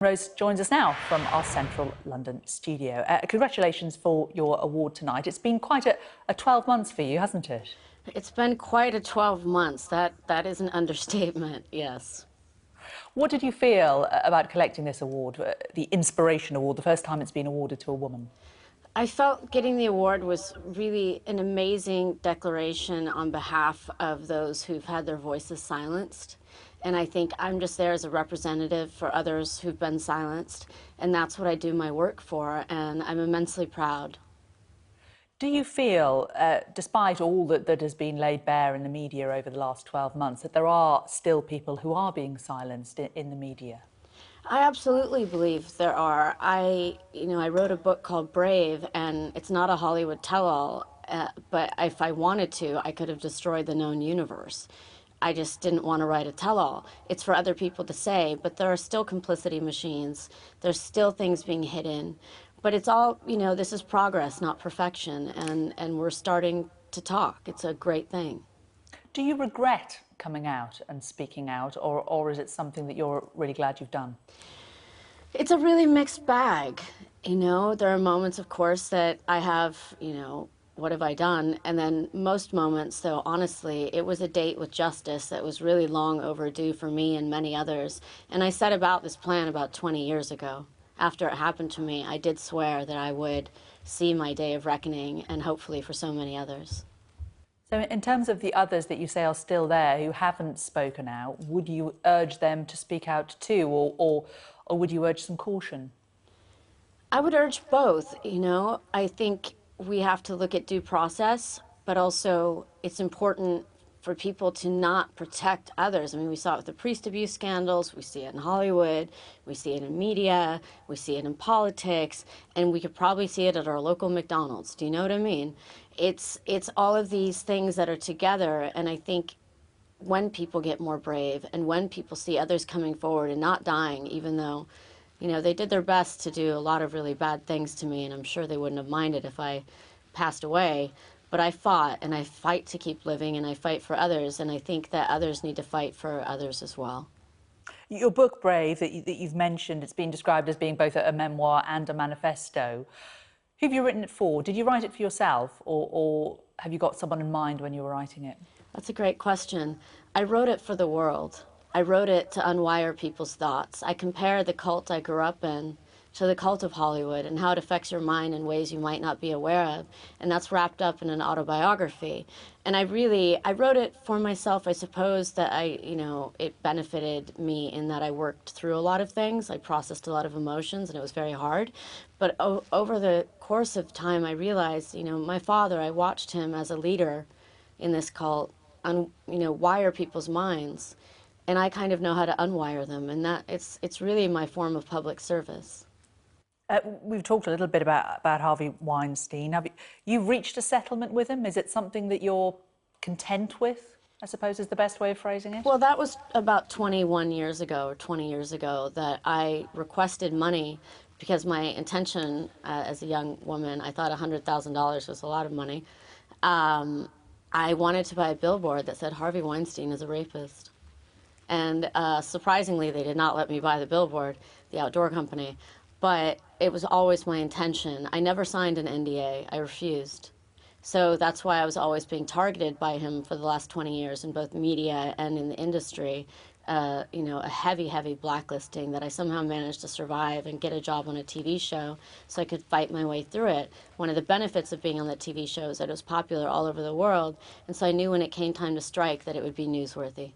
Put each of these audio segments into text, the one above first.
Rose joins us now from our central London studio. Congratulations for your award tonight. It's been quite a 12 months for you, hasn't it? It's been quite a 12 months. That is an understatement, yes. What did you feel about collecting this award, the Inspiration Award, the first time it's been awarded to a woman? I felt getting the award was really an amazing declaration on behalf of those who've had their voices silenced. And I think I'm just there as a representative for others who've been silenced. And that's what I do my work for, and I'm immensely proud. Do you feel, despite all that has been laid bare in the media over the last 12 months, that there are still people who are being silenced in the media? I absolutely believe there are. I wrote a book called Brave, and it's not a Hollywood tell-all, but if I wanted to, I could have destroyed the known universe. I just didn't want to write a tell-all. It's for other people to say, but there are still complicity machines. There's still things being hidden. But it's all, this is progress, not perfection, and we're starting to talk. It's a great thing. Do you regret coming out and speaking out, or is it something that you're really glad you've done? It's a really mixed bag. There are moments, of course, that I have, what have I done? And then most moments, though, honestly, it was a date with justice that was really long overdue for me and many others. And I set about this plan about 20 years ago. After it happened to me, I did swear that I would see my day of reckoning, and hopefully for so many others. So in terms of the others that you say are still there who haven't spoken out, would you urge them to speak out too, or would you urge some caution? I would urge both. I think we have to look at due process, but also it's important for people to not protect others. I mean, we saw it with the priest abuse scandals, we see it in Hollywood, we see it in media, we see it in politics, and we could probably see it at our local McDonald's. Do you know what I mean? It's all of these things that are together, and I think when people get more brave and when people see others coming forward and not dying, even though, they did their best to do a lot of really bad things to me, and I'm sure they wouldn't have minded if I passed away. But I fought, and I fight to keep living, and I fight for others, and I think that others need to fight for others as well. Your book, Brave, that you've mentioned, it's been described as being both a memoir and a manifesto. Who have you written it for? Did you write it for yourself, or have you got someone in mind when you were writing it? That's a great question. I wrote it for the world. I wrote it to unwire people's thoughts. I compare the cult I grew up in to the cult of Hollywood and how it affects your mind in ways you might not be aware of. And that's wrapped up in an autobiography. And I wrote it for myself. I suppose that it benefited me in that I worked through a lot of things. I processed a lot of emotions, and it was very hard. But over the course of time, I realized, my father, I watched him as a leader in this cult, wire people's minds. And I kind of know how to unwire them. And that it's really my form of public service. We've talked a little bit about Harvey Weinstein. You've reached a settlement with him? Is it something that you're content with, I suppose is the best way of phrasing it? Well, that was about 21 years ago or 20 years ago that I requested money because my intention as a young woman, I thought $100,000 was a lot of money. I wanted to buy a billboard that said Harvey Weinstein is a rapist. And surprisingly, they did not let me buy the billboard, the outdoor company. But it was always my intention. I never signed an NDA. I refused. So that's why I was always being targeted by him for the last 20 years in both media and in the industry. A heavy, heavy blacklisting that I somehow managed to survive and get a job on a TV show so I could fight my way through it. One of the benefits of being on that TV show is that it was popular all over the world. And so I knew when it came time to strike that it would be newsworthy.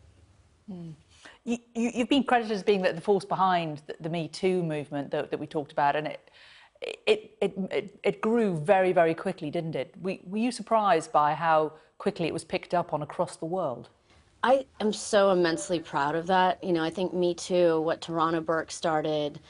Mm. You've been credited as being the force behind the MeToo movement that we talked about, and it grew very, very quickly, didn't it? Were you surprised by how quickly it was picked up on across the world? I am so immensely proud of that. I think MeToo, what Tarana Burke started,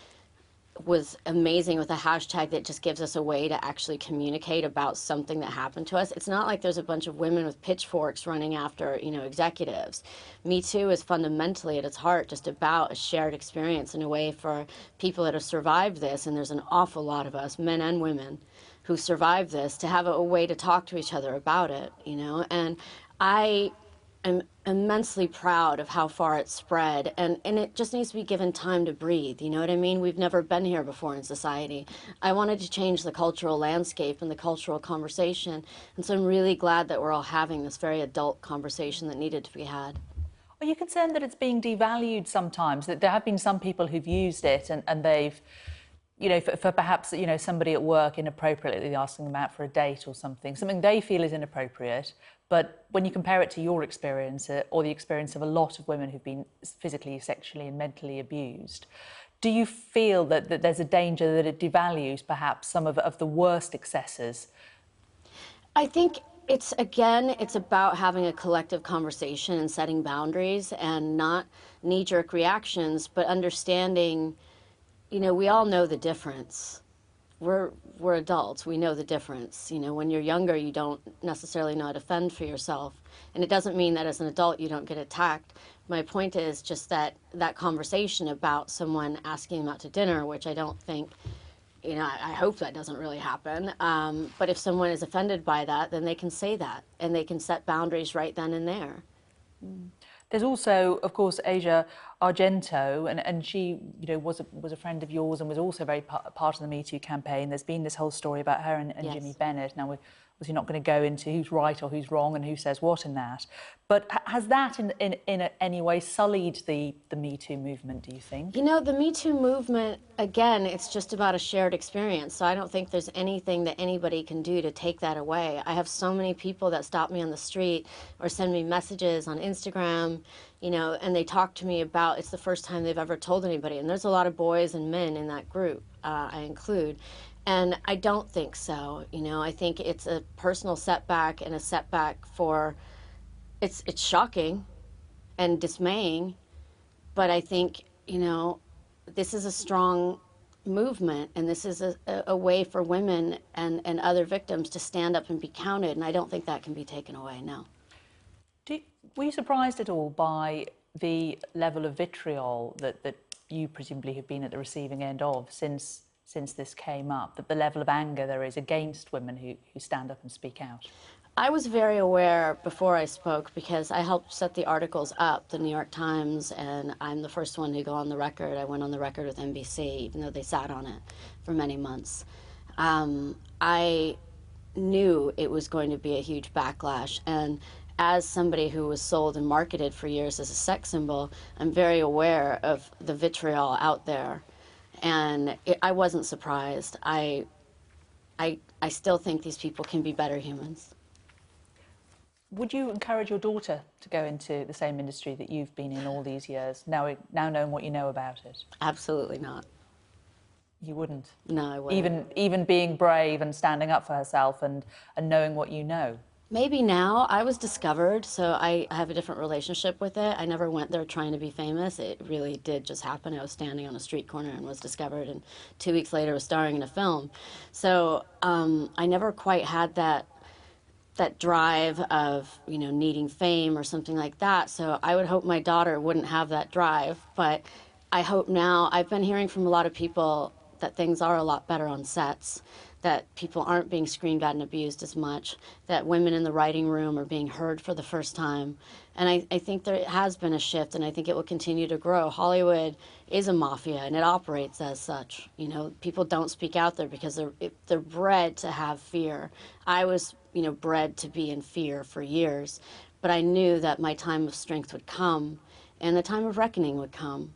was amazing with a hashtag that just gives us a way to actually communicate about something that happened to us. It's not like there's a bunch of women with pitchforks running after, executives. Me Too is fundamentally at its heart just about a shared experience in a way for people that have survived this, and there's an awful lot of us, men and women, who survived this, to have a way to talk to each other about it, And am immensely proud of how far it's spread, and it just needs to be given time to breathe. You know what I mean? We've never been here before in society. I wanted to change the cultural landscape and the cultural conversation, and so I'm really glad that we're all having this very adult conversation that needed to be had. Are you concerned that it's being devalued sometimes? That there have been some people who've used it and they've, you know, for perhaps, you know, somebody at work inappropriately asking them out for a date or something they feel is inappropriate. But when you compare it to your experience or the experience of a lot of women who've been physically, sexually and mentally abused, do you feel that there's a danger that it devalues perhaps some of the worst excesses? I think it's about having a collective conversation and setting boundaries and not knee-jerk reactions, but understanding, you know, we all know the difference. We're adults, we know the difference. You know, when you're younger, you don't necessarily know how to fend for yourself. And it doesn't mean that as an adult you don't get attacked. My point is just that conversation about someone asking them out to dinner, which I don't think, you know, I hope that doesn't really happen. But if someone is offended by that, then they can say that, and they can set boundaries right then and there. There's also, of course, Asia Argento, and she, you know, was a friend of yours and was also very part of the Me Too campaign. There's been this whole story about her and Yes. Jimmy Bennett. Now, we're obviously not going to go into who's right or who's wrong and who says what in that. But has that in any way sullied the Me Too movement, do you think? You know, the Me Too movement, again, it's just about a shared experience. So I don't think there's anything that anybody can do to take that away. I have so many people that stop me on the street or send me messages on Instagram, you know, and they talk to me about it's the first time they've ever told anybody. And there's a lot of boys and men in that group I include. And I don't think so. You know, I think it's a personal setback and a setback for, it's shocking and dismaying. But I think, you know, this is a strong movement, and this is a way for women and other victims to stand up and be counted, and I don't think that can be taken away, no. Were you surprised at all by the level of vitriol that you presumably have been at the receiving end of since this came up, that the level of anger there is against women who stand up and speak out? I was very aware before I spoke because I helped set the articles up, the New York Times, and I'm the first one to go on the record. I went on the record with NBC, even though they sat on it for many months. I knew it was going to be a huge backlash, and as somebody who was sold and marketed for years as a sex symbol, I'm very aware of the vitriol out there, and I wasn't surprised. I still think these people can be better humans. Would you encourage your daughter to go into the same industry that you've been in all these years, now knowing what you know about it? Absolutely not. You wouldn't? No, I wouldn't. Even being brave and standing up for herself and knowing what you know? Maybe now. I was discovered, so I have a different relationship with it. I never went there trying to be famous. It really did just happen. I was standing on a street corner and was discovered, and 2 weeks later was starring in a film. So I never quite had that drive of, you know, needing fame or something like that. So I would hope my daughter wouldn't have that drive. But I hope now, I've been hearing from a lot of people that things are a lot better on sets, that people aren't being screamed at and abused as much, that women in the writing room are being heard for the first time. And I think there has been a shift, and I think it will continue to grow. Hollywood is a mafia, and it operates as such. You know, people don't speak out there because they're bred to have fear. I was, you know, bred to be in fear for years, but I knew that my time of strength would come, and the time of reckoning would come.